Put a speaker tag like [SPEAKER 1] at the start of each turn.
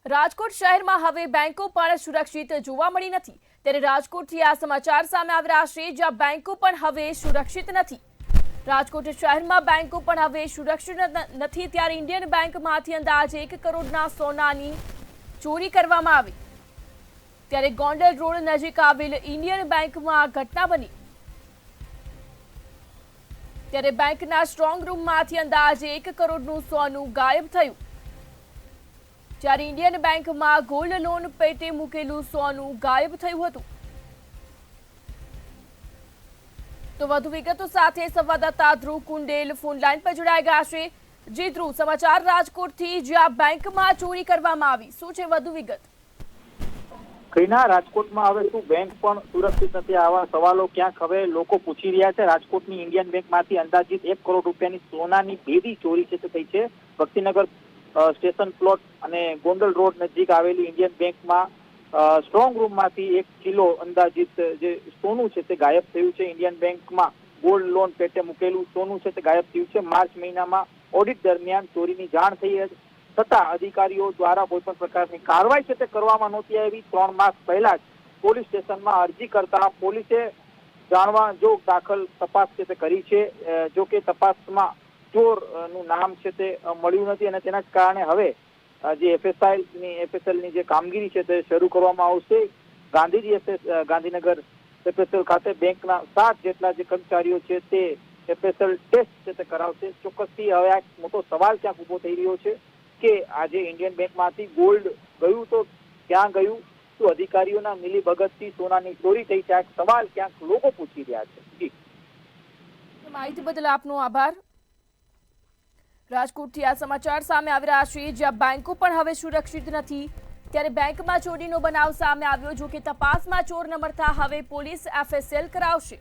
[SPEAKER 1] રાજકોટ શહેરમાં હવે બેંકો પણ સુરક્ષિત જોવા મળી નથી। ત્યારે રાજકોટથી આ સમાચાર સામે આવી રહ્યા છે, જ્યાં બેંકો પણ હવે સુરક્ષિત નથી। રાજકોટ શહેરમાં બેંકો પણ હવે સુરક્ષિત નથી। ત્યારે ઇન્ડિયન બેંકમાંથી અંદાજે 1 કરોડના સોનાની ચોરી કરવામાં આવી। ત્યારે ગોંડલ રોડ નજીક આવેલ ઇન્ડિયન બેંકમાં આ ઘટના બની। ત્યારે બેંકના સ્ટ્રોંગ રૂમમાંથી અંદાજે 1 કરોડનું સોનું ગાયબ થયું। જ્યારે ઇન્ડિયન બેંકમાં ગોલ્ડ લોન પેટે મૂકેલું સોનું ગાયબ થયું હતું। તો વધુ વિગતો સાથે સંવાદદાતા ધ્રુવ કુંડેલ ફોન લાઈન પર જોડાઈ ગયા છે। જી ધ્રુવ, સમાચાર રાજકોટથી, જ્યાં બેંકમાં ચોરી કરવામાં આવી, શું છે વધુ વિગત?
[SPEAKER 2] કઈના રાજકોટમાં હવે શું બેંક પણ સુરક્ષિત નથી, આવા સવાલો ક્યાંક હવે લોકો પૂછી રહ્યા છે। રાજકોટની ઇન્ડિયન બેંકમાંથી અંદાજિત 1 કરોડ રૂપિયાની સોનાની બેદી ચોરી છે તે થઈ છે। ભક્તિનગર સ્ટેશન પ્લોટ અને ગોંડલ રોડ નજીક આવેલી ઇન્ડિયન બેંકમાં સ્ટ્રોંગ રૂમમાંથી 1 કિલો અંદાજિત જે સોનું છે તે ગાયબ થયું છે। ઇન્ડિયન બેંકમાં ગોલ્ડ લોન પેટે મૂકેલું સોનું છે તે ગાયબ થયું છે। માર્ચ મહિનામાં ઓડિટ દરમિયાન ચોરીની જાણ થઈ હતી, છતાં અધિકારીઓ દ્વારા કોઈ પણ પ્રકારની કાર્યવાહી છે તે કરવામાં નહોતી આવી। 3 માસ પહેલા જ પોલીસ સ્ટેશનમાં અરજી કરતા પોલીસે જાણવા જોગ દાખલ તપાસ છે તે કરી છે। જો કે તપાસમાં ચોરનું નામ છે તે મળ્યું નથી અને તેના જ કારણે હવે જે એફએસએલની જે કામગીરી છે તે શરૂ કરવામાં આવશે। ગાંધીનગર એફએસએલ ખાતે બેંકના 7 જેટલા જે કર્મચારીઓ છે તે એફએસએલ ટેસ્ટ છે તે કરાવશે। ચોક્કસથી હવે આ મોટો સવાલ ક્યાંક ઉભો થઈ રહ્યો છે કે આજે ઇન્ડિયન બેંકમાંથી ગોલ્ડ ગયું તો ક્યાં ગયું? શું અધિકારીઓના મિલીભગતથી સોનાની ચોરી થઈ છે? આ સવાલ ક્યાંક લોકો પૂછી રહ્યા છે।
[SPEAKER 1] માહિતી બદલ આપનો આભાર। રાજકોટથી આ સમાચાર સામે આવી રહ્યા છે, જ્યાં બેંકો પણ હવે સુરક્ષિત નથી। ત્યારે બેંકમાં ચોરીનો બનાવ સામે આવ્યો, જો કે તપાસમાં ચોર ન મળતા હવે પોલીસ એફએસએલ કરાવશે।